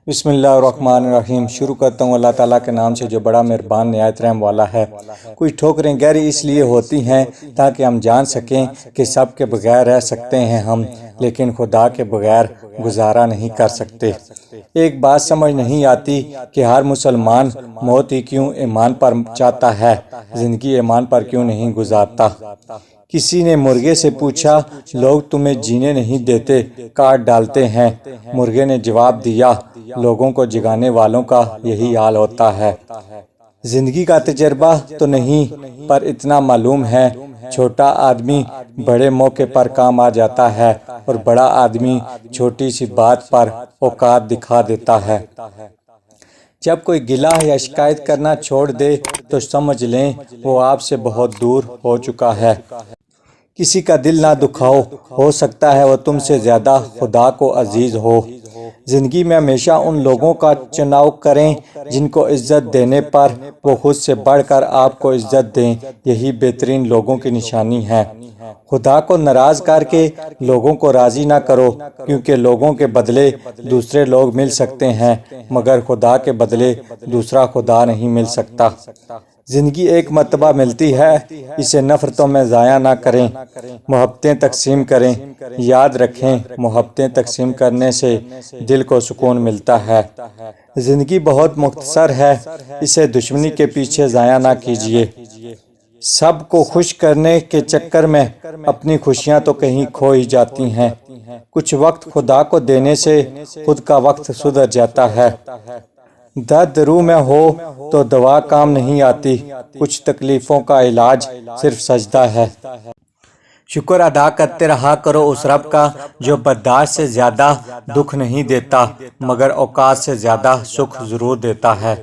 بسم اللہ الرحمن الرحیم۔ شروع کرتا ہوں اللہ تعالیٰ کے نام سے جو بڑا مہربان نہایت رحم والا ہے۔ کچھ ٹھوکریں گہری اس لیے ہوتی ہیں تاکہ ہم جان سکیں کہ سب کے بغیر رہ سکتے ہیں ہم، لیکن خدا کے بغیر گزارا نہیں کر سکتے۔ ایک بات سمجھ نہیں آتی کہ ہر مسلمان موت ہی کیوں ایمان پر چاہتا ہے، زندگی ایمان پر کیوں نہیں گزارتا۔ کسی نے مرغے سے پوچھا، لوگ تمہیں جینے نہیں دیتے، کاٹ ڈالتے ہیں۔ مرغے نے جواب دیا، لوگوں کو جگانے والوں کا یہی حال ہوتا ہے۔ زندگی کا تجربہ تو نہیں، پر اتنا معلوم ہے، چھوٹا آدمی بڑے موقع پر کام آ جاتا ہے اور بڑا آدمی چھوٹی سی بات پر اوقات دکھا دیتا ہے۔ جب کوئی گلہ یا شکایت کرنا چھوڑ دے تو سمجھ لیں وہ آپ سے بہت دور ہو چکا ہے۔ کسی کا دل نہ دکھاؤ، ہو سکتا ہے وہ تم سے زیادہ خدا کو عزیز ہو۔ زندگی میں ہمیشہ ان لوگوں کا چناؤ کریں جن کو عزت دینے پر وہ خود سے بڑھ کر آپ کو عزت دیں، یہی بہترین لوگوں کی نشانی ہے۔ خدا کو ناراض کر کے لوگوں کو راضی نہ کرو، کیونکہ لوگوں کے بدلے دوسرے لوگ مل سکتے ہیں، مگر خدا کے بدلے دوسرا خدا نہیں مل سکتا۔ زندگی ایک مرتبہ ملتی ہے، اسے نفرتوں میں ضائع نہ کریں، محبتیں تقسیم کریں۔ یاد رکھیں، محبتیں تقسیم کرنے سے دل کو سکون ملتا ہے۔ زندگی بہت مختصر ہے، اسے دشمنی کے پیچھے ضائع نہ کیجیے۔ سب کو خوش کرنے کے چکر میں اپنی خوشیاں تو کہیں کھو ہی جاتی ہیں۔ کچھ وقت خدا کو دینے سے خود کا وقت سدھر جاتا ہے۔ درد روح میں ہو تو دوا کام نہیں آتی، کچھ تکلیفوں کا علاج صرف سجدہ ہے۔ شکر ادا کرتے رہا کرو اس رب کا جو برداشت سے زیادہ دکھ نہیں دیتا، مگر اوقات سے زیادہ سکھ ضرور دیتا ہے۔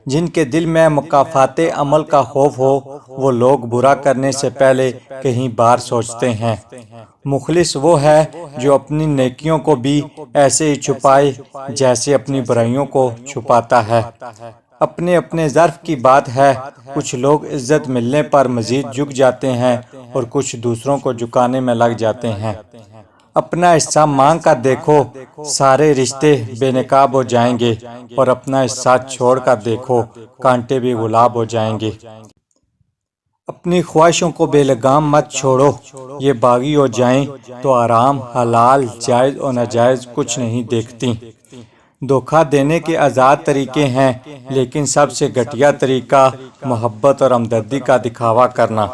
جن کے دل میں مکافات عمل کا خوف ہو، وہ لوگ برا کرنے سے پہلے کہیں بار سوچتے ہیں۔ مخلص وہ ہے جو اپنی نیکیوں کو بھی ایسے ہی چھپائے جیسے اپنی برائیوں کو چھپاتا ہے۔ اپنے اپنے ظرف کی بات ہے، کچھ لوگ عزت ملنے پر مزید جھک جاتے ہیں اور کچھ دوسروں کو جھکانے میں لگ جاتے ہیں۔ اپنا حصہ مانگ کر دیکھو، سارے رشتے بے نقاب ہو جائیں گے، اور اپنا حصہ چھوڑ کر دیکھو، کانٹے بھی گلاب ہو جائیں گے۔ اپنی خواہشوں کو بے لگام مت چھوڑو، یہ باغی ہو جائیں تو آرام، حلال، جائز اور ناجائز کچھ نہیں دیکھتی۔ دھوکہ دینے کے آزاد طریقے ہیں، لیکن سب سے گھٹیا طریقہ محبت اور ہمدردی کا دکھاوا کرنا۔